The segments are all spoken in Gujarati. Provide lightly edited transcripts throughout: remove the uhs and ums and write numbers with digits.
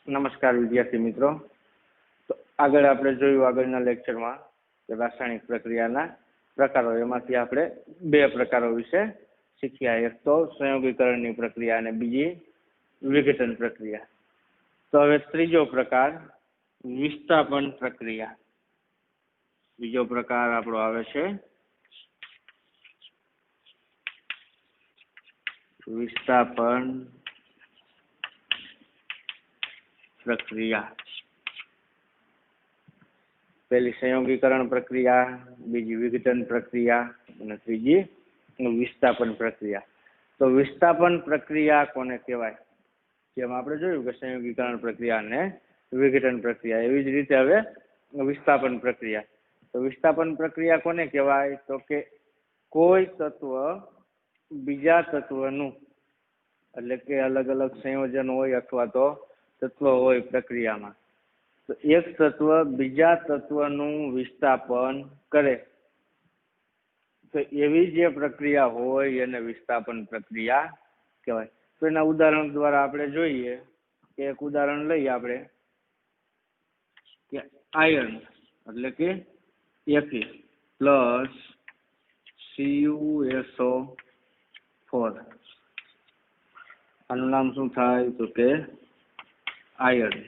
નમસ્કાર વિદ્યાર્થી મિત્રો. તો આગળ આપણે જોયું આગળના લેક્ચરમાં કે રાસાયણિક પ્રક્રિયાના પ્રકારો, એમાંથી આપણે બે પ્રકારો વિશે શીખ્યા. એક તો સંયોગીકરણની પ્રક્રિયા અને બીજી વિઘટન પ્રક્રિયા. તો હવે ત્રીજો પ્રકાર વિસ્થાપન પ્રક્રિયા. બીજો પ્રકાર આપણો આવે છે વિસ્થાપન પ્રક્રિયા. પહેલી સંયોગીકરણ પ્રક્રિયા, બીજી વિઘટન પ્રક્રિયા અને ત્રીજી વિસ્થાપન પ્રક્રિયા. તો વિસ્થાપન પ્રક્રિયા કોને કહેવાય? જેમ આપણે જોયું કે સંયોગીકરણ પ્રક્રિયા અને વિઘટન પ્રક્રિયા, એવી જ રીતે હવે વિસ્થાપન પ્રક્રિયા. તો વિસ્થાપન પ્રક્રિયા કોને કહેવાય? તો કે કોઈ તત્વ બીજા તત્વનું, એટલે કે અલગ અલગ સંયોજન હોય અથવા તો તત્વ હોય પ્રક્રિયામાં, તો એક તત્વ બીજા તત્વનું વિસ્થાપન કરે, તો એવી જે પ્રક્રિયા હોય એને વિસ્થાપન પ્રક્રિયા કહેવાય. તો એના ઉદાહરણ દ્વારા આપણે જોઈએ કે એક ઉદાહરણ લઈએ આપણે કે આયર્ન એટલે કે Fe પ્લસ CuSO4, આનું નામ શું થાય? તો કે આયર્ન.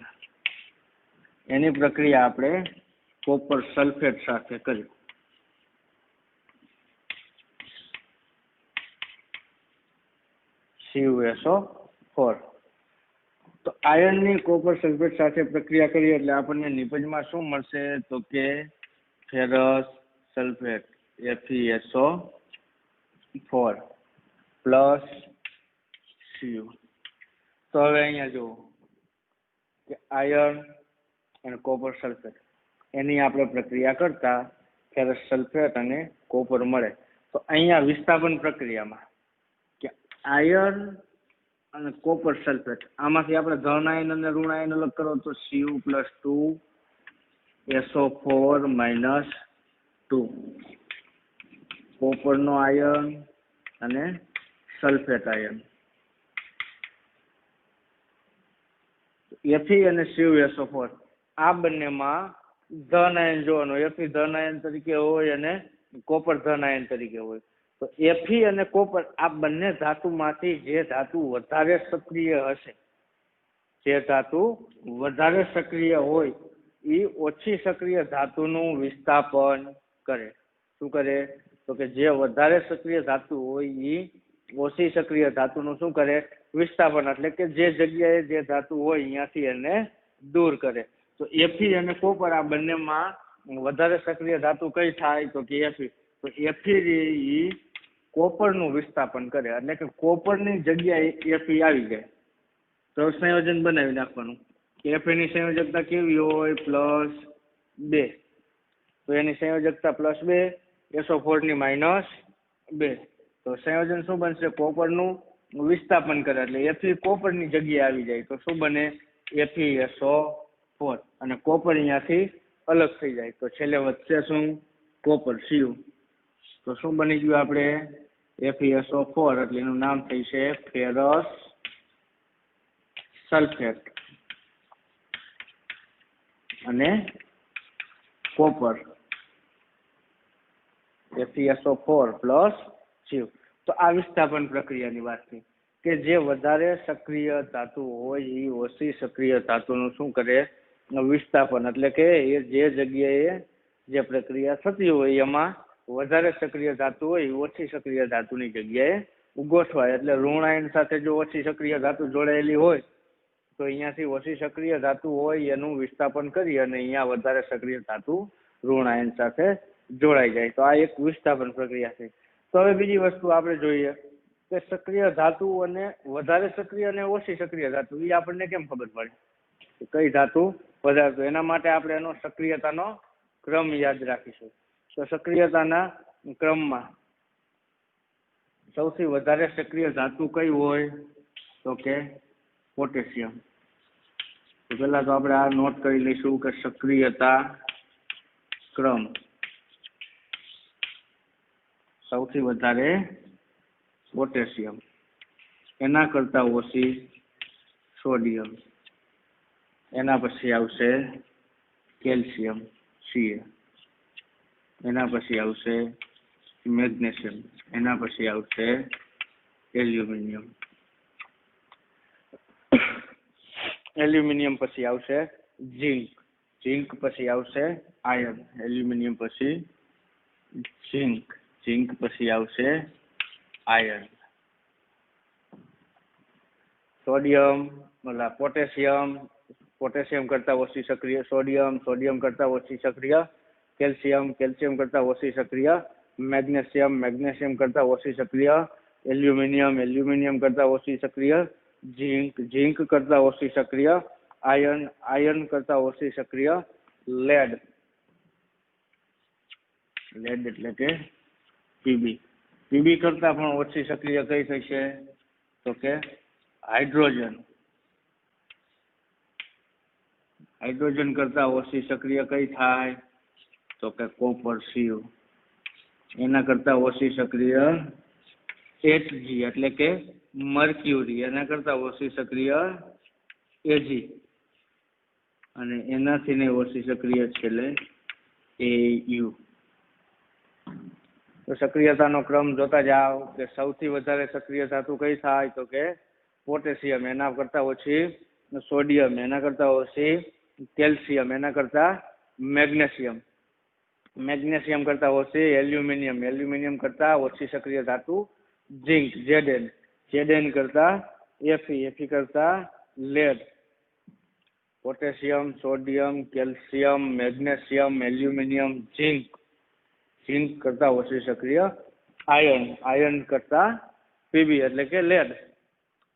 એની પ્રક્રિયા આપણે કોપર સલ્ફેટ સાથે કરી. CuSO4. તો આયર્નની કોપર સલ્ફેટ સાથે પ્રક્રિયા કરીએ એટલે આપણને નિપજમાં શું મળશે? તો કે ferrous sulphate FeSO4 plus Cu. તો હવે અહીંયા જુઓ કે આયર્ન અને કોપર સલ્ફેટ એની આપણે પ્રક્રિયા કરતા ફેરસ સલ્ફેટ અને કોપર મળે. તો અહીંયા વિસ્થાપન પ્રક્રિયામાં કે આયર્ન અને કોપર સલ્ફેટ, આમાંથી આપણે ધન આયન અને ઋણ આયન અલગ કરો તો Cu+2SO4 -2, કોપરનો આયર્ન અને સલ્ફેટ આયર્ન. Fe અને CuSO4 આ બંનેમાં ધન આયન જોવાનો. Fe ધન આયન તરીકે હોય અને કોપર ધન આયન તરીકે હોય. તો Fe અને કોપર આ બંને ધાતુમાંથી જે ધાતુ વધારે સક્રિય હશે, જે ધાતુ વધારે સક્રિય હોય એ ઓછી સક્રિય ધાતુનું વિસ્થાપન કરે. શું કરે? તો કે જે વધારે સક્રિય ધાતુ હોય એ ઓછી સક્રિય ધાતુનું શું કરે? વિસ્થાપન. એટલે કે જે જગ્યાએ જે ધાતુ હોય અહીંયાથી એને દૂર કરે. તો Fe અને કોપર આ બંનેમાં વધારે સક્રિય ધાતુ કઈ થાય? તો કે Fe. તો Fe એ કોપરનું વિસ્થાપન કરે, એટલે કે કોપરની જગ્યાએ Fe આવી જાય. તો સંયોજન બનાવી નાખવાનું. Fe ની સંયોજકતા કેવી હોય? +2. તો એની સંયોજકતા +2, SO4 ની -2. તો સંયોજન શું બનશે? કોપરનું વિસ્થાપન કરે, એટલે Fe કોપરની જગ્યાએ આવી જાય. તો શું બને? FeSO4. અને કોપર અહીંયાથી અલગ થઈ જાય. તો છેલ્લે વધશે શું? Copper Cu. તો શું બની ગયું આપણે? FeSO4 એટલે એનું નામ થઈ છે ફેરસ સલ્ફેટ અને કોપર FeSO4 પ્લસ Cu. તો આ વિસ્થાપન પ્રક્રિયાની વાત છે કે જે વધારે સક્રિય ધાતુ હોય એ ઓછી સક્રિય ધાતુનું શું કરે? વિસ્થાપન. એટલે કે એ જે જગ્યાએ જે પ્રક્રિયા થતી હોય એમાં વધારે સક્રિય ધાતુ હોય ઓછી સક્રિય ધાતુની જગ્યાએ ગોઠવાય. એટલે ઋણ આયન સાથે જો ઓછી સક્રિય ધાતુ જોડાયેલી હોય તો અહીંયાથી ઓછી સક્રિય ધાતુ હોય એનું વિસ્થાપન કરી અને અહીંયા વધારે સક્રિય ધાતુ ઋણ આયન સાથે જોડાઈ જાય. તો આ એક વિસ્થાપન પ્રક્રિયા છે. તો હવે બીજી વસ્તુ આપણે જોઈએ કે સક્રિય ધાતુ અને વધારે સક્રિય અને ઓછી સક્રિય ધાતુ એ આપણને કેમ ખબર પડે કઈ ધાતુ વધારે? તો એના માટે આપણે એનો સક્રિયતાનો ક્રમ યાદ રાખીશું. તો સક્રિયતાના ક્રમમાં સૌથી વધારે સક્રિય ધાતુ કઈ હોય? તો કે પોટેશિયમ. તો પહેલા તો આપણે આ નોટ કરી લઈશું કે સક્રિયતા ક્રમ સૌથી વધારે પોટેશિયમ, એના કરતા ઓછી સોડિયમ, એના પછી આવશે કેલ્શિયમ Ca, એના પછી આવશે મેગ્નેશિયમ, એના પછી આવશે એલ્યુમિનિયમ, એલ્યુમિનિયમ પછી આવશે ઝીંક, ઝીંક પછી આવશે આયર્ન, એલ્યુમિનિયમ પછી ઝીંક, ઝીંક પછી આવશે આયર્ન, સોડિયમ પોટેશિયમ, પોટેશિયમ કરતા ઓછી સક્રિય સોડિયમ, સોડિયમ કરતા ઓછી સક્રિય કેલ્શિયમ, કેલ્શિયમ કરતા ઓછી સક્રિય મેગ્નેશિયમ, મેગ્નેશિયમ કરતા ઓછી સક્રિય એલ્યુમિનિયમ, એલ્યુમિનિયમ કરતા ઓછી સક્રિય ઝીંક, ઝીંક કરતા ઓછી સક્રિય આયર્ન, આયર્ન કરતા ઓછી સક્રિય લેડ, લેડ એટલે કે પીબી, પીબી કરતા પણ ઓછી સક્રિય કઈ થશે તો કે હાઇડ્રોજન, હાઇડ્રોજન કરતા ઓછી સક્રિય કઈ થાય તો કે કોપર Cu, એના કરતા ઓછી સક્રિય Hg એટલે કે મર્ક્યુરી, એના કરતા ઓછી સક્રિય Ag, અને એનાથી ને ઓછી સક્રિય છેલ્લે Au. તો સક્રિયતાનો ક્રમ જોતા જાઓ કે સૌથી વધારે સક્રિય ધાતુ કઈ થાય તો કે પોટેશિયમ, એના કરતા ઓછી સોડિયમ, એના કરતા ઓછી કેલ્શિયમ, એના કરતા મેગ્નેશિયમ, મેગ્નેશિયમ કરતા ઓછી એલ્યુમિનિયમ, એલ્યુમિનિયમ કરતા ઓછી સક્રિય ધાતુ ઝીંક Zn, Zn કરતા Fe, Fe કરતા lead, potassium, sodium, calcium, magnesium, aluminium, zinc, zinc કરતા ઓછી સક્રિય આયર્ન, આયર્ન કરતા પીબી એટલે કે લેડ,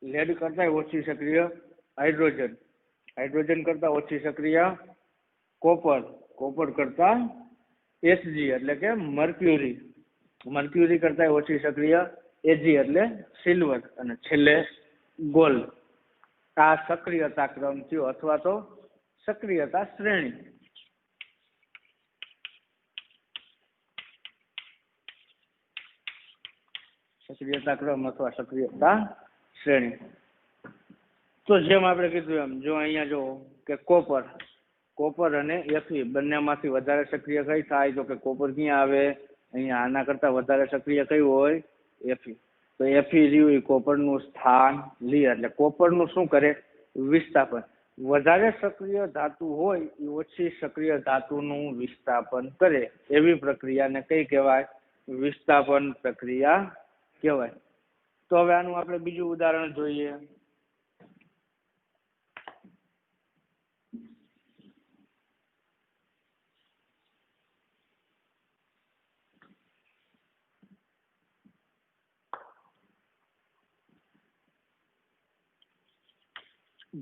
લેડ કરતા ઓછી સક્રિય હાઇડ્રોજન, હાઇડ્રોજન કરતા ઓછી સક્રિય કોપર, કોપર કરતા Hg એટલે કે મર્ક્યુરી, મર્ક્યુરી કરતા ઓછી સક્રિય Ag એટલે સિલ્વર, અને છેલ્લે ગોલ્ડ. આ સક્રિયતા ક્રમ થયો અથવા તો સક્રિયતા શ્રેણી. સક્રિયતા ક્રમ અથવા સક્રિયતા શ્રેણી. તો જેમ આપણે કીધું એમ, જો અહીંયા જો કે કોપર, કોપર અને Fe બંનેમાંથી વધારે સક્રિય કઈ થાય તો કે કોપર ક્યાં આવે, અહીંયા આના કરતા વધારે સક્રિય કઈ હોય Fe. તો Fe રહ્યું એ કોપરનું સ્થાન લે, એટલે કોપરનું શું કરે વિસ્થાપન. વધારે સક્રિય ધાતુ હોય એ ઓછી સક્રિય ધાતુનું વિસ્થાપન કરે, એવી પ્રક્રિયાને કઈ કહેવાય વિસ્થાપન પ્રક્રિયા કહેવાય. તો હવે આનું આપણે બીજું ઉદાહરણ જોઈએ.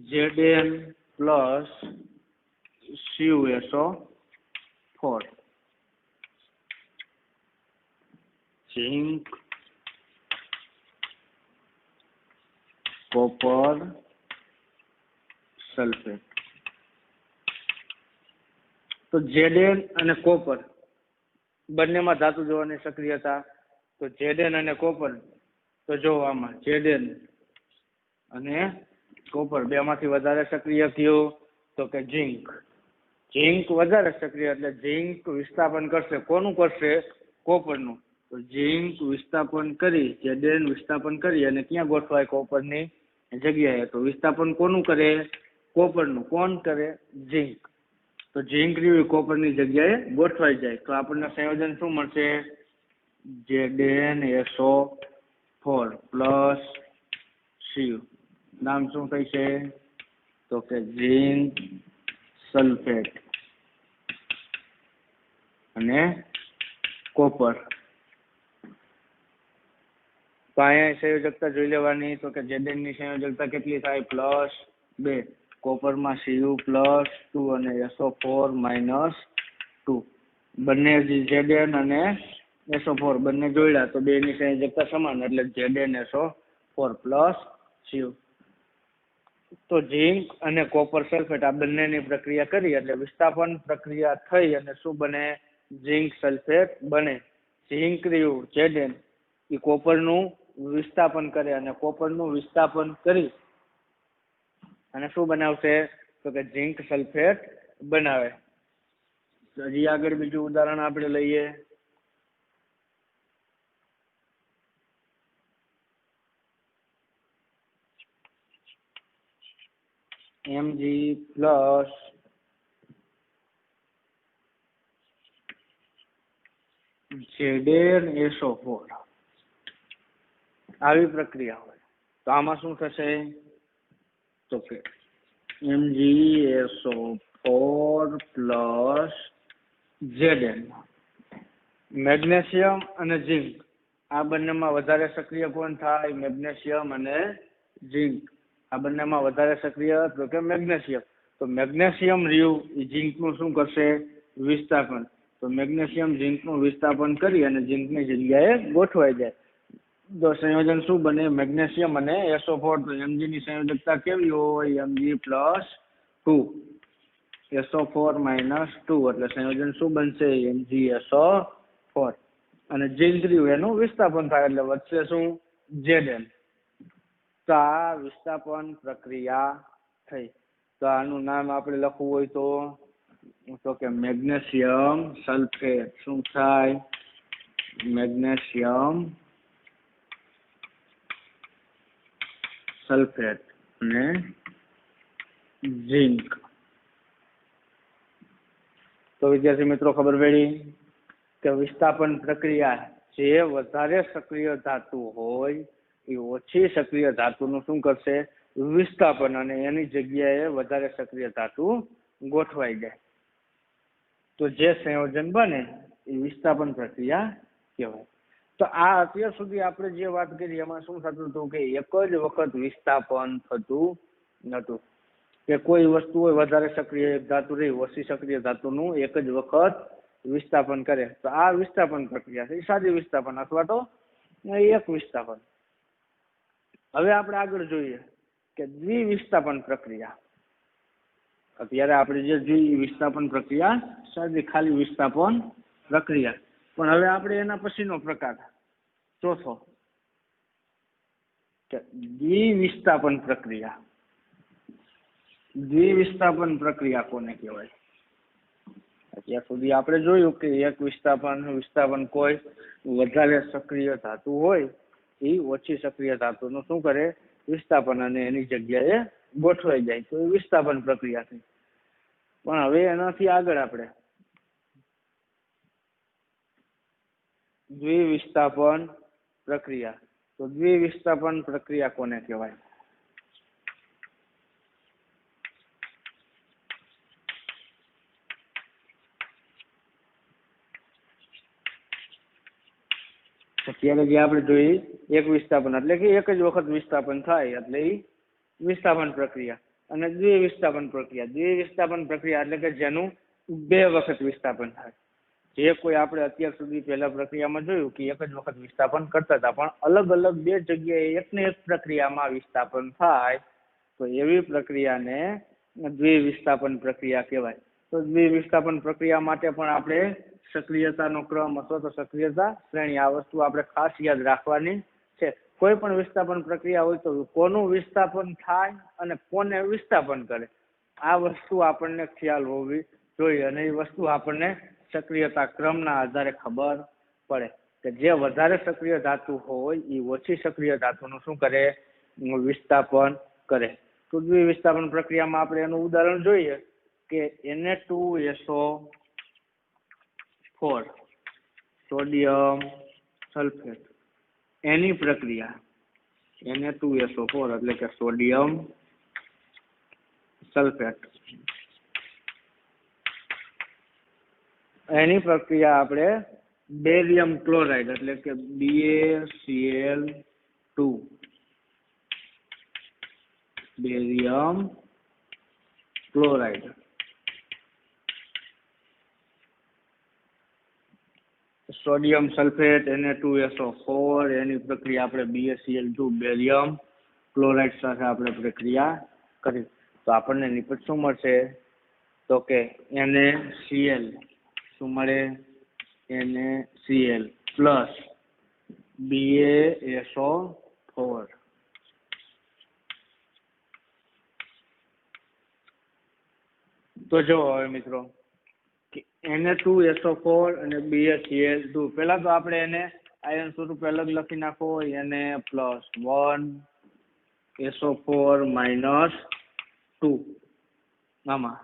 Zn plus CuSO4, ઝીંક, કોપર સલ્ફેટ. તો Zn અને કોપર બંનેમાં ધાતુ જોવાની સક્રિયતા, તો Zn અને કોપર, તો જો આમાં Zn અને કોપર બેમાંથી વધારે સક્રિય કયું તો કે ઝીંક. ઝીંક વધારે સક્રિય એટલે ઝીંક વિસ્થાપન કરશે, કોનું કરશે કોપરનું. તો ઝીંક વિસ્થાપન કરી, Zn વિસ્થાપન કરી અને ક્યાં ગોઠવાય કોપરની જગ્યાએ, તો વિસ્થાપન કોનું કરે કોપરનું, કોણ કરે ઝીંક. તો ઝીંક રહ્યું કોપરની જગ્યાએ ગોઠવાઈ જાય, તો આપણને સંયોજન શું મળશે ZnSO4 પ્લસ Cu. નામ શું કહે છે તો કે ઝીંક સલ્ફેટ અને કોપર. તો અહીંયા સંયોજકતા જોઈ લેવાની, તો કે Zn ની સંયોજકતા કેટલી થાય +2, કોપરમાં Cu+2 અને SO4 -2. બંને Zn અને SO4 બંને જોડ્યા તો બે ની સંયોજકતા સમાન, એટલે ZnSO4 પ્લસ Cu. તો ઝીંક અને કોપર સલ્ફેટ આ બંનેની પ્રક્રિયા કરી એટલે વિસ્થાપન પ્રક્રિયા થઈ અને શું બને ઝીંક સલ્ફેટ બને. ઝીંક રહ્યું Zn એ કોપરનું વિસ્થાપન કરે અને કોપરનું વિસ્થાપન કરી અને શું બનાવશે તો કે ઝીંક સલ્ફેટ બનાવે. હજી આગળ બીજું ઉદાહરણ આપણે લઈએ. Mg+ ZnSO4 આવી પ્રક્રિયા હોય તો આમાં શું થશે? તો કે MgSO4 Zn. મેગ્નેશિયમ અને ઝીંક આ બંનેમાં વધારે સક્રિય કોણ થાય? મેગ્નેશિયમ અને ઝીંક. આ બંનેમાં વધારે સક્રિય તો કે મેગ્નેશિયમ. તો મેગ્નેશિયમ રહ્યું એ ઝીંકનું શું કરશે? વિસ્થાપન. તો મેગ્નેશિયમ ઝીંકનું વિસ્થાપન કરી અને ઝીંકની જગ્યાએ ગોઠવાઈ જાય. તો સંયોજન શું બને? મેગ્નેશિયમ અને SO4. તો Mg ની સંયોજકતા કેવી હોય? Mg+2 SO4 - 2 એટલે સંયોજન શું બનશે? MgSO4. અને ઝીંક રહ્યું એનું વિસ્થાપન થાય એટલે વધશે શું? Zn. તો આ વિસ્થાપન પ્રક્રિયા થઈ. તો આનું નામ આપણે લખવું હોય તો કે મેગ્નેશિયમ સલ્ફેટ. શું થાય? મેગ્નેશિયમ સલ્ફેટ અને ઝીંક. તો વિદ્યાર્થી મિત્રો ખબર પડી કે વિસ્થાપન પ્રક્રિયા જે વધારે સક્રિય ધાતુ હોય એ ઓછી સક્રિય ધાતુનું શું કરશે? વિસ્થાપન. અને એની જગ્યાએ વધારે સક્રિય ધાતુ ગોઠવાઈ જાય. તો જે સંયોજન બને એ વિસ્થાપન પ્રક્રિયા કહેવાય. તો આ અત્યાર સુધી આપણે જે વાત કરી એમાં શું થતું હતું કે એક જ વખત વિસ્થાપન થતું નહોતું. કે કોઈ વસ્તુ હોય વધારે સક્રિય ધાતુ રહી ઓછી સક્રિય ધાતુનું એક જ વખત વિસ્થાપન કરે તો આ વિસ્થાપન પ્રક્રિયા છે. સાદી વિસ્થાપન અથવા તો એક વિસ્થાપન. હવે આપણે આગળ જોઈએ કે દ્વિવિસ્થાપન પ્રક્રિયા. અત્યારે આપણે જે જોઈ વિસ્થાપન પ્રક્રિયા સાદી ખાલી વિસ્થાપન પ્રક્રિયા. પણ હવે આપણે એના પછીનો પ્રકાર ચોથો કે દ્વિવિસ્થાપન પ્રક્રિયા. દ્વિવિસ્થાપન પ્રક્રિયા કોને કહેવાય? અત્યાર સુધી આપણે જોયું કે એક વિસ્થાપન કોઈ વધારે સક્રિય ધાતુ હોય એ ઓછી સક્રિય ધાતુનું શું કરે? વિસ્થાપન. અને એની જગ્યાએ ગોઠવાઈ જાય તો એ વિસ્થાપન પ્રક્રિયા થઈ. પણ હવે એનાથી આગળ આપણે દ્વિવિસ્થાપન પ્રક્રિયા. તો દ્વિવિસ્થાપન પ્રક્રિયા કોને કહેવાય? અત્યારે જે આપણે જોઈ એક વિસ્થાપન એટલે કે એક જ વખત વિસ્થાપન થાય એટલે એ વિસ્થાપન પ્રક્રિયા. અને દ્વિવિસ્થાપન પ્રક્રિયા. દ્વિવિસ્થાપન પ્રક્રિયા એટલે કે જેનું બે વખત વિસ્થાપન થાય. જે કોઈ આપણે અત્યાર સુધી પહેલા પ્રક્રિયામાં જોયું કે એક જ વખત વિસ્થાપન કરતા હતા પણ અલગ અલગ બે જગ્યાએ એકને એક પ્રક્રિયામાં વિસ્થાપન થાય તો એવી પ્રક્રિયાને દ્વિવિસ્થાપન પ્રક્રિયા કહેવાય. તો દ્વિવિસ્થાપન પ્રક્રિયા માટે પણ આપણે સક્રિયતાનો ક્રમ અથવા તો સક્રિયતા શ્રેણી આ વસ્તુ આપણે ખાસ યાદ રાખવાની છે. કોઈ પણ વિસ્થાપન પ્રક્રિયા હોય તો કોનું વિસ્થાપન થાય અને કોને વિસ્થાપન કરે આ વસ્તુ આપણને ખ્યાલ હોવી જોઈએ. અને એ વસ્તુ આપણને સક્રિયતા ક્રમના આધારે ખબર પડે કે જે વધારે સક્રિય ધાતુ હોય એ ઓછી સક્રિય ધાતુનું શું કરે? વિસ્થાપન કરે. તો દ્વિવિસ્થાપન પ્રક્રિયામાં આપણે એનું ઉદાહરણ જોઈએ કે Na2SO4 સોડિયમ સલ્ફેટ એની પ્રક્રિયા. Na2SO4 એટલે કે સોડિયમ સલ્ફેટ. એની પ્રક્રિયા આપણે બેરિયમ ક્લોરાઇડ એટલે કે BaCl2 barium chloride. Sodium sulphate Na2SO4 એની પ્રક્રિયા આપણે BaCl2 બેરિયમ ક્લોરાઇડ સાથે આપણે પ્રક્રિયા કરી તો આપણને નિપજ શું મળશે? તો કે NaCl. શું મળે? NaCl plus BaSO4. તો જો હવે મિત્રો કે Na2SO4 અને BaCl2 પહેલા તો આપણે એને આયન સ્વરૂપ અલગ લખી નાખો. Na+1SO4-2 આમાં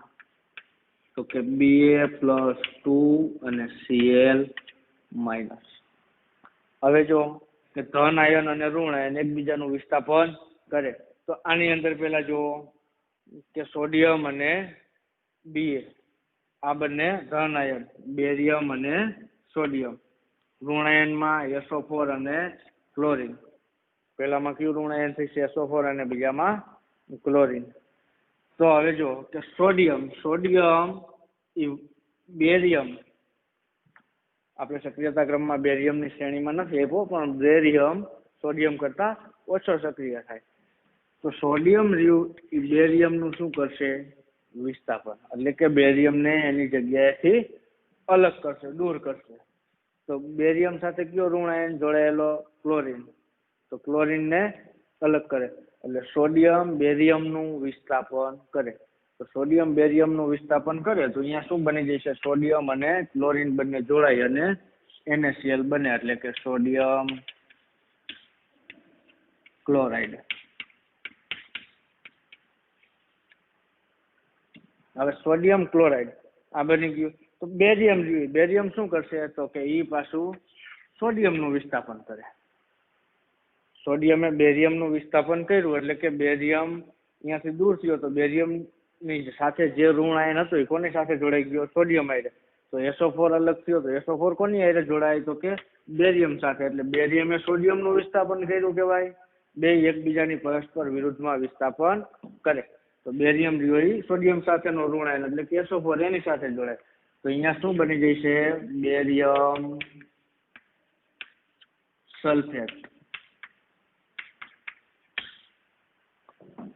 તો કે Ba+2 અને Cl-. હવે જો કે ધન આયન અને ઋણ આયન એકબીજાનું વિસ્થાપન કરે તો આની અંદર પેલા જો કે સોડિયમ અને Ba આ બંને ધન આયન, બેરિયમ અને સોડિયમ. ઋણ આયનમાં SO4 અને ક્લોરીન. પહેલામાં કયું ઋણ આયન થશે? SO4 અને બીજામાં ક્લોરીન. તો હવે જો કે સોડિયમ બેરિયમ આપણે સક્રિયતા ક્રમમાં બેરિયમની શ્રેણીમાં નથી આપ્યો, પણ બેરિયમ સોડિયમ કરતા ઓછો સક્રિય થાય. તો સોડિયમ રહ્યું એ બેરિયમનું શું કરશે? વિસ્થાપન. એટલે કે બેરિયમને એની જગ્યાએથી અલગ કરશે, દૂર કરશે. તો બેરિયમ સાથે કયો ઋણ આયન જોડાયેલો? ક્લોરીન. તો ક્લોરીનને અલગ કરે એટલે સોડિયમ બેરિયમનું વિસ્થાપન કરે. તો સોડિયમ બેરિયમનું વિસ્થાપન કરે તો અહીંયા શું બની જશે? સોડિયમ અને ક્લોરીન બંને જોડાય અને NaCl બને, એટલે કે સોડિયમ ક્લોરાઇડ. હવે સોડિયમ ક્લોરાઇડ આ બની ગયું. તો બેરિયમ જોઈએ, બેરિયમ શું કરશે? તો કે એ પાછું સોડિયમનું વિસ્થાપન કરે. સોડિયમે બેરિયમનું વિસ્થાપન કર્યું એટલે કે બેરિયમ અહીંયાથી દૂર થયો તો બેરિયમની સાથે જે ઋણ આયન હતો એ કોની સાથે જોડાઈ ગયો? સોડિયમ આયરે. તો SO4 અલગ થયો તો SO4 કોની આયરે જોડાય? તો કે બેરિયમ સાથે. એટલે બેરિયમે સોડિયમનું વિસ્થાપન કર્યું કહેવાય. બે એકબીજાની પરસ્પર વિરુદ્ધમાં વિસ્થાપન કરે. તો બેરિયમ રહ્યો એ સોડિયમ સાથેનો ઋણ આયન એટલે કે SO4 એની સાથે જોડાય. તો અહીંયા શું બની જશે? Barium sulphate.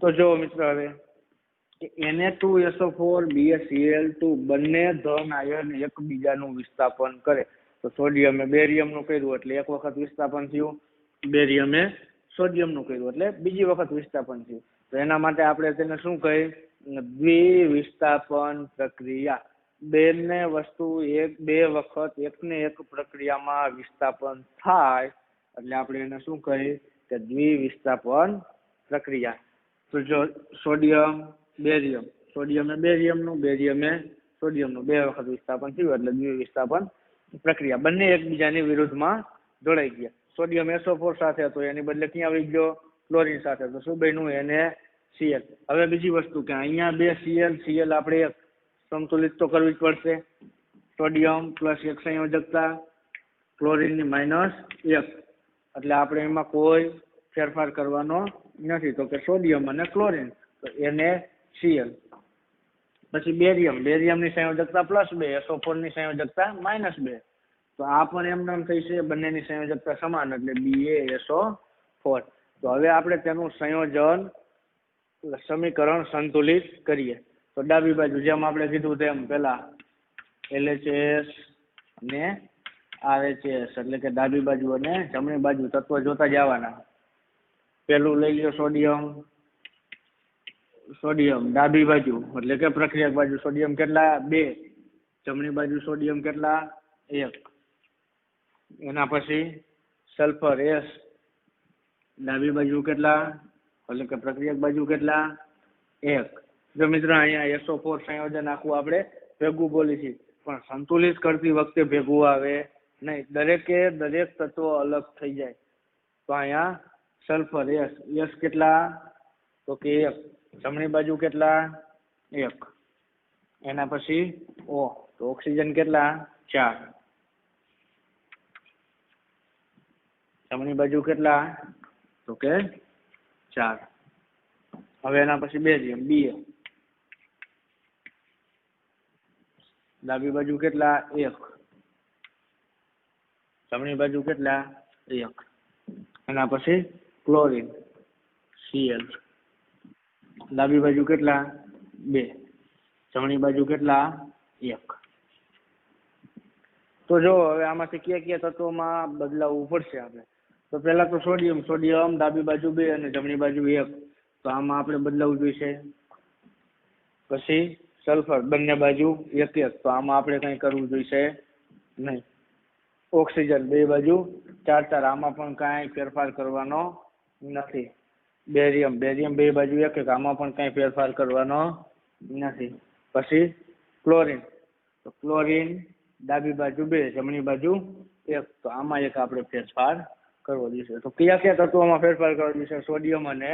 તો જો મિત્રો હવે કે Na2SO4 BaCl2 બંને ધન આયન એકબીજાનું વિસ્થાપન કરે. તો સોડિયમે બેરિયમનું કર્યું એટલે એક વખત વિસ્થાપન થયું, બેરિયમે સોડિયમનું કર્યું એટલે બીજી વખત વિસ્થાપન થયું. તો એના માટે આપણે તેને શું કહીએ? દ્વિવિસ્થાપન પ્રક્રિયા. બંને વસ્તુ બે વખત એકને એક પ્રક્રિયામાં વિસ્થાપન થાય એટલે આપણે એને શું કહીએ? કે દ્વિવિસ્થાપન પ્રક્રિયા. તો જો સોડિયમ બેરિયમ, સોડિયમે બેરિયમનું, બેરિયમે સોડિયમનું બે વખત વિસ્થાપન થયું એટલે દ્વિવિસ્થાપન પ્રક્રિયા. બંને એકબીજાની વિરુદ્ધમાં જોડાઈ ગયા. સોડિયમ SO4 સાથે હતો એની બદલે ક્યાં આવી ગયો? ક્લોરીન સાથે. તો શું બન્યું? NaCl. હવે બીજી વસ્તુ કે અહીંયા બે Cl આપણે એક સંતુલિત તો કરવી જ પડશે. સોડિયમ +1 સંયોજકતા, ક્લોરીનની -1 એટલે આપણે એમાં કોઈ ફેરફાર કરવાનો નથી. તો કે સોડિયમ અને ક્લોરીન તો NaCl. પછી બેરિયમની સંયોજકતા +2, SO4 ની સંયોજકતા -2. તો આ પણ એમ નામ થઈ છે, બંનેની સંયોજકતા સમાન એટલે BaSO4. તો હવે આપણે તેનું સંયોજન સમીકરણ સંતુલિત કરીએ. તો ડાબી બાજુ જેમ આપણે કીધું તેમ પેલા LHS અને RHS એટલે કે ડાબી બાજુ અને જમણી બાજુ તત્વ જોતા જવાના. પેલું લઈ લ્યો સોડિયમ ડાબી બાજુ એટલે કે પ્રક્રિયક બાજુ સોડિયમ કેટલા? 2. જમણી બાજુ સોડિયમ કેટલા? 1. એના પછી સલ્ફર S ડાબી બાજુ કેટલા? એટલે કે પ્રક્રિયક બાજુ કેટલા? 1. જો મિત્રો અહીંયા SO4 સંયોજન આખું આપણે ભેગું બોલી છીએ, પણ સંતુલિત કરતી વખતે ભેગું આવે નહીં. દરેક તત્વો અલગ થઈ જાય. તો અહીંયા સલ્ફર S કેટલા? તો કે 1. જમણી બાજુ કેટલા? 1. એના પછી O તો ઓક્સિજન કેટલા? 4. જમણી બાજુ કેટલા? તો કે 4. હવે એના પછી બેરિયમ Ba ડાબી બાજુ કેટલા? 1. જમણી બાજુ કેટલા? 1. એના પછી ક્લોરીન Cl ડાબી બાજુ કેટલા? 2. જમણી બાજુ કેટલા? 1. તો જો હવે આમાંથી કયા તત્વોમાં બદલાવવું પડશે આપણે. તો પહેલા તો સોડિયમ ડાબી બાજુ 2 અને જમણી બાજુ 1. તો આમાં આપણે બદલાવવું જોઈશે. પછી સલ્ફર બંને બાજુ એક એક, તો આમાં આપણે કંઈ કરવું જોઈશે નહીં. ઓક્સિજન બે બાજુ ચાર ચાર, આમાં પણ કાંઈ ફેરફાર કરવાનો નથી. બેરિયમ બેરિયમ બે બાજુ એક એક, આમાં પણ કાંઈ ફેરફાર કરવાનો નથી. પછી ક્લોરીન, તો ક્લોરીન ડાબી બાજુ બે જમણી બાજુ એક, તો આમાં એક આપણે ફેરફાર કરવો જોઈશે. તો કયા કયા તત્વોમાં ફેરફાર કરવો જોઈશે? સોડિયમ અને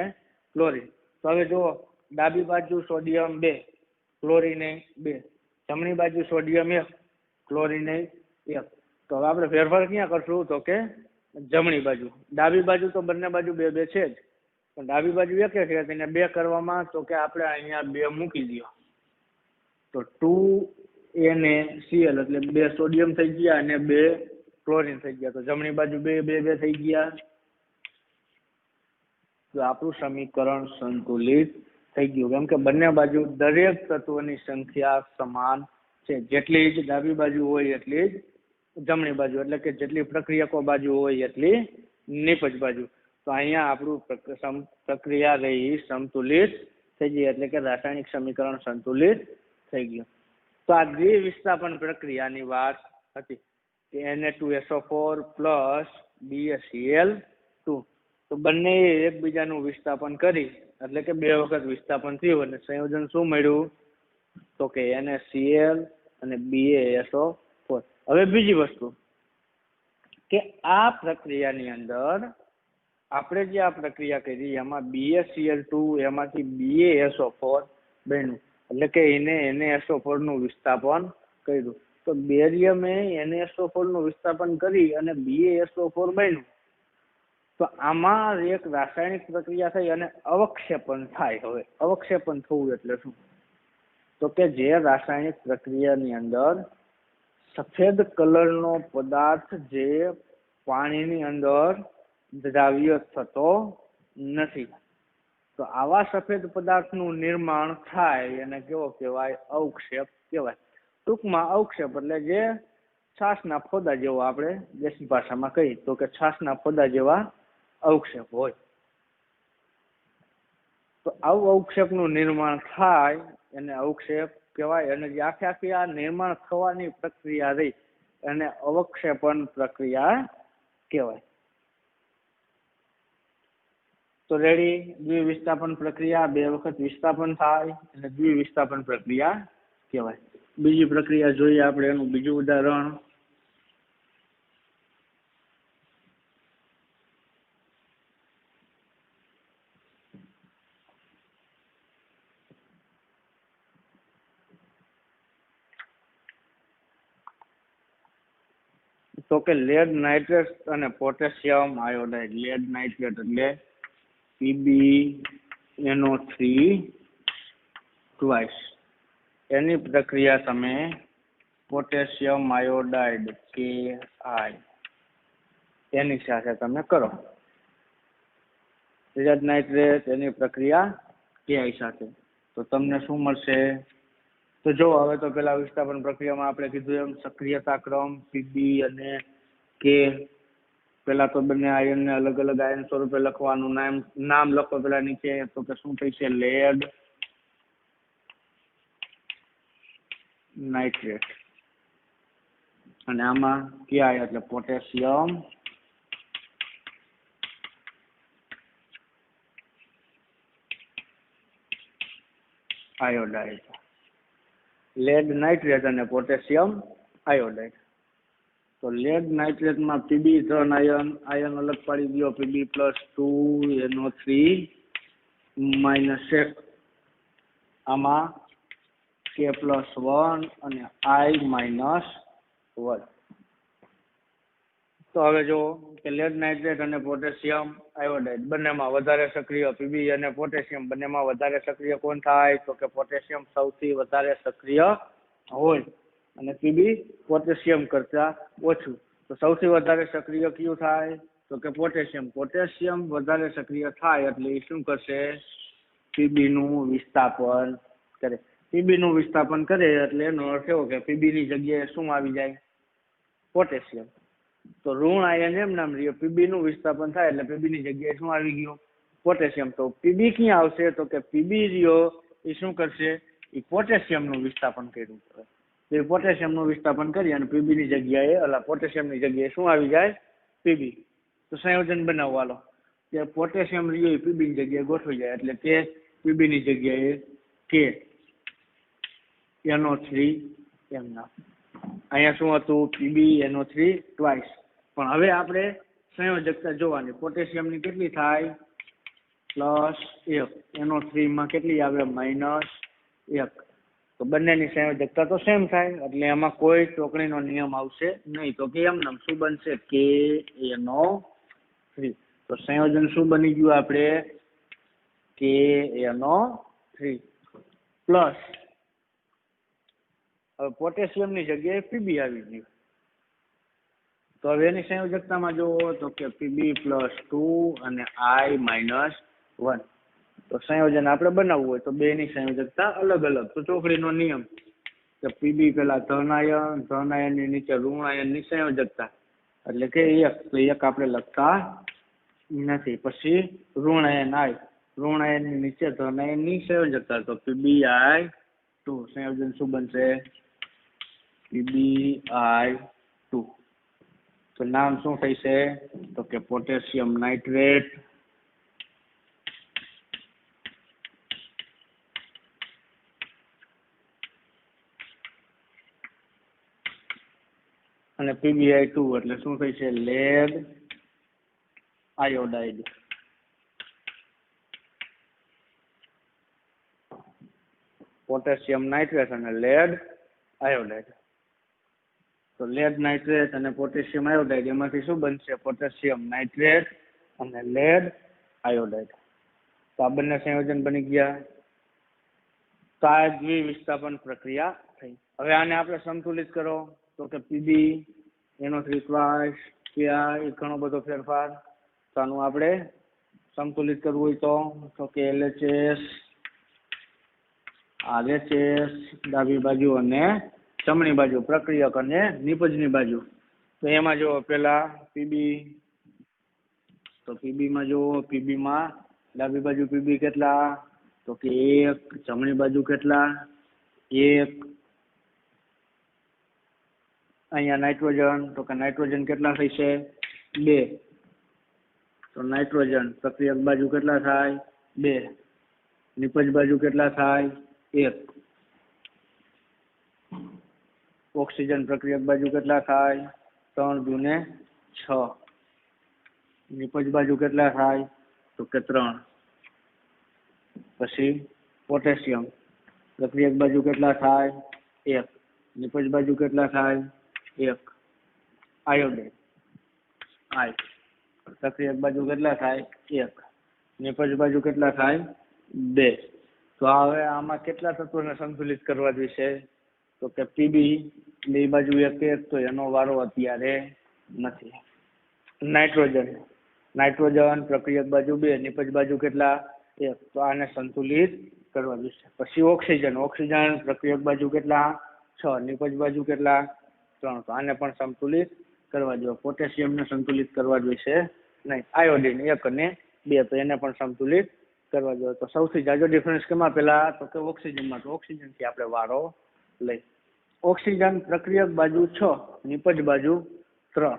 ક્લોરીન. તો હવે જુઓ, ડાબી બાજુ સોડિયમ બે, ક્લોરીન બે, જમણી બાજુ સોડિયમ એક, ક્લોરીન એક. તો હવે આપણે ફેરફાર ક્યાં કરશું? તો કે જમણી બાજુ. ડાબી બાજુ તો બંને બાજુ બે બે છે જ, પણ ડાબી બાજુ એક એક છે, એને બે કરવામાં તો કે આપણે અહીંયા બે મૂકી દો, તો 2NaCl એટલે બે સોડિયમ થઈ ગયા અને બે ક્લોરીન થઈ ગયા. તો જમણી બાજુ બે બે બે થઈ ગયા, તો આપણું સમીકરણ સંતુલિત થઈ ગયું. કેમ કે બંને બાજુ દરેક તત્વની સંખ્યા સમાન છે. જેટલી જ ડાબી બાજુ હોય એટલી જ જમણી બાજુ, એટલે કે જેટલી પ્રક્રિયકો બાજુ હોય એટલી નિપજ બાજુ. તો અહીંયા આપણું પ્રક્રિયા રહી સંતુલિત થઈ ગઈ, એટલે કે રાસાયણિક સમીકરણ સંતુલિત થઈ ગયું. તો આ દ્વિવિસ્થાપન પ્રક્રિયાની વાત હતી કે Na2SO4 પ્લસ BaCl2, તો બંને એકબીજાનું વિસ્થાપન કરી એટલે કે બે વખત વિસ્થાપન થયું અને સંયોજન શું મળ્યું? તો કે NaCl અને BaSO4. હવે બીજી વસ્તુ કે આ પ્રક્રિયાની અંદર આપણે જે આ પ્રક્રિયા કરી એમાં BaCl2 એમાંથી BaSO4 બન્યું, એટલે કે એને NaSO4 નું વિસ્થાપન કર્યું. તો બેરિયમે NaSO4 નું વિસ્થાપન કરી અને BaSO4 બન્યું. તો આમાં એક રાસાયણિક પ્રક્રિયા થઈ અને અવક્ષેપણ થાય. હવે અવક્ષેપણ થવું એટલે શું? તો કે જે રાસાયણિક પ્રક્રિયાની અંદર સફેદ કલરનો પદાર્થ જે પાણીની અંદર દ્રાવ્ય થતો નથી, તો આવા સફેદ પદાર્થનું નિર્માણ થાય એને કેવો કહેવાય? અવક્ષેપ કહેવાય. ટૂંકમાં અવક્ષેપ એટલે જે છાશના ફોદા જેવો, આપણે દેશી ભાષામાં કહીએ તો કે છાશના ફોદા જેવા અવક્ષેપ હોય. તો આવું અવક્ષેપનું નિર્માણ થાય એને અવક્ષેપ કહેવાય. અને જે આખી આ નિર્માણ થવાની પ્રક્રિયા રહી એને અવક્ષેપણ પ્રક્રિયા કહેવાય. તો રેડી, દ્વિવિસ્થાપન પ્રક્રિયા બે વખત વિસ્થાપન થાય અને દ્વિવિસ્થાપન પ્રક્રિયા કહેવાય. બીજી પ્રક્રિયા જોઈએ આપણે, એનું બીજું ઉદાહરણ. તો કે લેડ નાઇટ્રેટ અને પોટેશિયમ આયોડાઇડ. લેડ નાઇટ્રેટ એટલે PbNO3 ટ્વાઇસ. એની પ્રક્રિયા તમે પોટેશિયમ આયોડાઇડ Ki એની સાથે તમે કરો. લેડ નાઇટ્રેટ એની પ્રક્રિયા Ki સાથે, તો તમને શું મળશે? તો જો હવે તો પેલા વિસ્થાપન પ્રક્રિયામાં આપણે કીધું એમ સક્રિયતા ક્રમ Pb અને K. પેલા તો બંને આયનને અલગ અલગ આયન સ્વરૂપે લખવાનું, નામ લખો પેલા નીચે. તો કે શું થઈ છે? Lead nitrate. અને આમાં Ki એટલે પોટેશિયમ આયોડાઇડ. લેડ નાઇટ્રેટ અને પોટેશિયમ આયોડાઇડ. તો લેડ નાઇટ્રેટમાં Pb ધન આયન અલગ પાડી દો, Pb+2NO3 -1. આમાં K+1 અને I-1. તો હવે જો કે લેડ નાઇટ્રેટ અને પોટેશિયમ આયોડાઇડ બંનેમાં વધારે સક્રિય Pb અને પોટેશિયમ બંનેમાં વધારે સક્રિય કોણ થાય? તો કે પોટેશિયમ સૌથી વધારે સક્રિય હોય અને Pb પોટેશિયમ કરતા ઓછું. તો સૌથી વધારે સક્રિય કયું થાય? તો કે પોટેશિયમ. પોટેશિયમ વધારે સક્રિય થાય એટલે એ શું કરશે? Pb નું વિસ્થાપન કરે. Pb નું વિસ્થાપન કરે એટલે એનો અર્થ એવો કે Pb ની જગ્યાએ શું આવી જાય? પોટેશિયમ. તો ઋણ આયન એમ નામ રહ્યો, Pb નું વિસ્થાપન થાય એટલે Pb ની જગ્યાએ શું આવી ગયું? પોટેશિયમ. તો Pb ક્યાં આવશે? તો કે Pb રહ્યો એ શું કરશે? એ પોટેશિયમનું વિસ્થાપન કર્યું છે. એ પોટેશિયમનું વિસ્થાપન કરી અને પીબીની જગ્યાએ પોટેશિયમની જગ્યાએ શું આવી જાય? પીબી. તો સંયોજન બનાવો હાલો. કે પોટેશિયમ રહ્યું એ પીબીની જગ્યાએ ગોઠવી જાય એટલે કે પીબીની જગ્યાએ કે NO3 એમના. અહીંયા શું હતું? PB NO3 twice. પણ હવે આપણે સંયોજકતા જોવાની. પોટેશિયમની કેટલી થાય? +1. NO3 માં કેટલી આવે? -1. તો બંનેની સંયોજકતા તો સેમ થાય એટલે એમાં કોઈ ચોકડીનો નિયમ આવશે નહીં. તો કે એમ શું બનશે? KNO3. તો સંયોજન શું બની ગયું આપણે? KNO3 પ્લસ હવે પોટેશિયમની જગ્યાએ પીબી આવી ગયું. તો હવે એની સંયોજકતામાં જુઓ તો કે Pb+2 અને I-1. તો સંયોજન આપણે બનાવવું હોય તો બેની સંયોજકતા અલગ અલગ. તો ચોકડીનો નિયમ કે પીબી પેલા ધન આયનની નીચે ઋણ આયનની સંયોજકતા એટલે કે 1. તો 1 આપણે લખતા નથી. પછી ઋણ આયનની નીચે ધન આયનની સંયોજકતા તો PbI2. સંયોજન શું બનશે? PbI2. તો નામ શું થશે? તો કે પોટેશિયમ નાઇટ્રેટ અને PbI2 એટલે શું થશે? Lead iodide. પોટેશિયમ નાઇટ્રેટ અને લેડ આયોડાઇડ. તો લેડ નાઇટ્રેટ અને પોટેશિયમ આયોડાઇડ એમાંથી શું બનશે? પોટેશિયમ નાઇટ્રેટ અને લેડ આયોડાઇડ. તો આ બંને સંયોજન બની ગયા. તો આ દ્વિવિસ્થાપન પ્રક્રિયા થઈ. હવે આને આપણે સંતુલિત કરો તો કે પીબી NO3 ટ્વાઇસ KI ઘણો બધો ફેરફાર. તો આનું આપણે સંતુલિત કરવું હોય તો કે LHS RHS ડાબી બાજુ અને જમણી બાજુ પ્રક્રિયક અને નિપજની બાજુ. તો એમાં જો પેલા પીબી. તો પીબીમાં જો પીબીમાં ડાબી બાજુ પીબી કેટલા? તો કે 1. જમણી બાજુ કેટલા? 1. અહીંયા નાઇટ્રોજન. તો કે નાઇટ્રોજન કેટલા થશે? 2. તો નાઇટ્રોજન પ્રક્રિયક બાજુ કેટલા થાય? 2. નિપજ બાજુ કેટલા થાય? 1. ઓક્સિજન પ્રક્રિયક બાજુ કેટલા થાય? 3 દુને 6. નિપજ બાજુ કેટલા થાય? તો કે 3. પછી પોટેશિયમ પ્રક્રિયક બાજુ કેટલા થાય? 1. નિપજ બાજુ કેટલા થાય? 1. આયોડાઇડ I પ્રક્રિયક બાજુ કેટલા થાય? 1. નિપજ બાજુ કેટલા થાય? 2. તો હવે આમાં કેટલા તત્વોને સંતુલિત કરવા જોઈશે? તો કે પીબી બે બાજુ 1 તો એનો વારો અત્યારે નથી. નાઇટ્રોજન પ્રક્રિયક બાજુ 2 નિપજ બાજુ કેટલા? 1. તો આને સંતુલિત કરવા જોઈશે. પછી ઓક્સિજન પ્રક્રિયક બાજુ કેટલા? 6. નિપજ બાજુ કેટલા? 3. તો આને પણ સંતુલિત કરવા જોઈએ. પોટેશિયમને સંતુલિત કરવા જોઈશે નહીં. આયોડિન 1 અને 2 તો એને પણ સંતુલિત કરવા જોઈએ. તો સૌથી જાજો ડિફરન્સ કેમાં? પેલા તો કે ઓક્સિજનમાં. તો ઓક્સિજનથી આપણે વારો લઈ. ઓક્સિજન પ્રક્રિયક બાજુ 6 નિપજ બાજુ 3.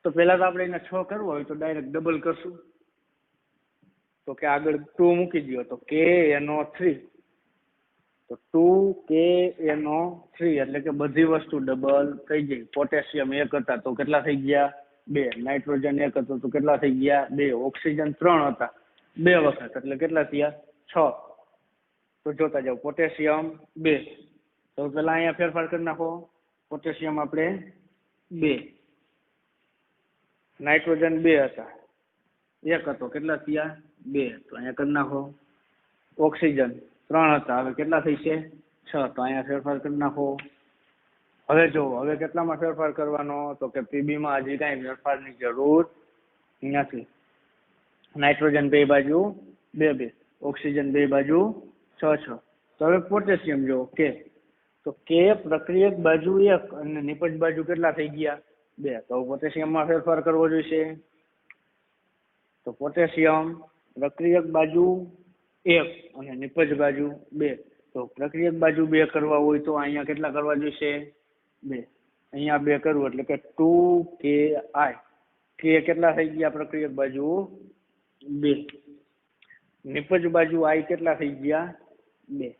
તો પેલા તો આપણે એને 6 કરવો હોય તો ડાયરેક્ટ ડબલ કરશું. તો કે આગળ 2 મૂકી દો તો KNO3. તો 2KNO3 એટલે કે બધી વસ્તુ ડબલ થઈ ગઈ. પોટેશિયમ 1 હતા તો કેટલા થઈ ગયા? 2. નાઇટ્રોજન 1 હતો તો કેટલા થઈ ગયા? 2. ઓક્સિજન 3 હતા 2 વખત એટલે કેટલા થયા? 6. તો જોતા જાવ. પોટેશિયમ 2. તો પેલા અહીંયા ફેરફાર કરી નાખો. પોટેશિયમ આપણે 2. નાઇટ્રોજન 2 હતા 1 હતો કેટલા થયા? 2. તો અહીંયા કરી નાખો. ઓક્સિજન 3 હતા હવે કેટલા થઈ છે? 6. તો અહીંયા ફેરફાર કરી નાખો. હવે જોવો હવે કેટલામાં ફેરફાર કરવાનો? તો કે પીબી માં હજી કાંઈ ફેરફારની જરૂર નથી. નાઇટ્રોજન બે બાજુ 2 ઓક્સિજન બે બાજુ 6. તો હવે પોટેશિયમ જો કે તો કે પ્રક્રિયક બાજુ 1 અને નિપજ બાજુ કેટલા થઈ ગયા? 2. તો પોટેશિયમમાં ફેરફાર કરવો જોઈશે. તો પોટેશિયમ પ્રક્રિયક બાજુ એક અને નિપજ બાજુ 2. તો પ્રક્રિયક બાજુ 2 કરવા હોય તો અહીંયા કેટલા કરવા જોઈશે? 2. અહીંયા 2 કરવું એટલે કે 2ki. કે કેટલા થઈ ગયા પ્રક્રિયક બાજુ? 2. નિપજ બાજુ i કેટલા થઈ ગયા? 2.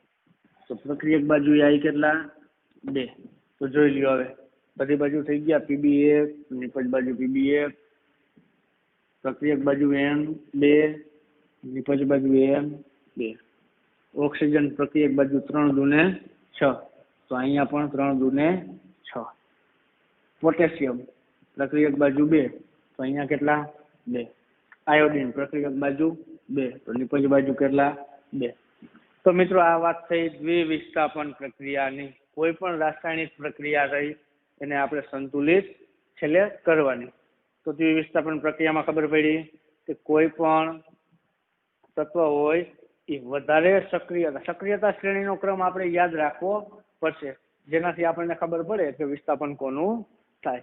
તો પ્રક્રિયક બાજુ i કેટલા? 2. તો જોઈ લ્યો હવે બધી બાજુ થઈ ગયા pb1, નિપજ બાજુ pb1, પ્રક્રિયક બાજુ n2, નિપજ બાજુ n2. ઓક્સિજન પ્રક્રિયક બાજુ 3 દુને 6. તો અહીંયા પણ 3 દુને 6. પોટેશિયમ પ્રક્રિયક બાજુ 2. તો અહીંયા કેટલા? 2. આયોડિન પ્રક્રિયક બાજુ 2. તો નિપજ બાજુ કેટલા? 2. તો મિત્રો આ વાત થઈ દ્વિવિસ્થાપન પ્રક્રિયાની. કોઈ પણ રાસાયણિક પ્રક્રિયા રહી એને આપણે સંતુલિત છેલ્લે કરવાની. તો દ્વિવિસ્થાપન પ્રક્રિયામાં ખબર પડી કે કોઈ પણ તત્વ હોય એ વધારે સક્રિયતા શ્રેણીનો ક્રમ આપણે યાદ રાખવો પડશે, જેનાથી આપણને ખબર પડે કે વિસ્થાપન કોનું થાય.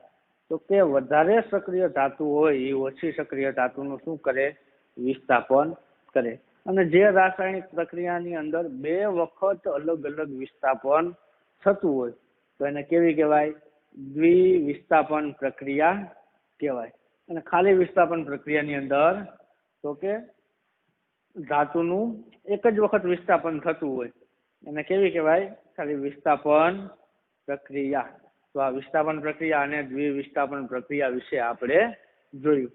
તો કે વધારે સક્રિય ધાતુ હોય એ ઓછી સક્રિય ધાતુનું શું કરે? વિસ્થાપન કરે. અને જે રાસાયણિક પ્રક્રિયાની અંદર 2 વખત અલગ અલગ વિસ્થાપન થતું હોય તો એને કેવી કહેવાય? દ્વિવિસ્થાપન પ્રક્રિયા કહેવાય. અને ખાલી વિસ્થાપન પ્રક્રિયાની અંદર તો કે ધાતુનું એક જ વખત વિસ્થાપન થતું હોય એને કેવી કહેવાય? ખાલી વિસ્થાપન પ્રક્રિયા. તો આ વિસ્થાપન પ્રક્રિયા અને દ્વિવિસ્થાપન પ્રક્રિયા વિશે આપણે જોયું.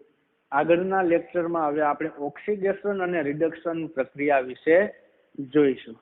આગળના લેક્ચરમાં હવે આપણે ઓક્સિડેશન અને રિડક્શન પ્રક્રિયા વિશે જોઈશું.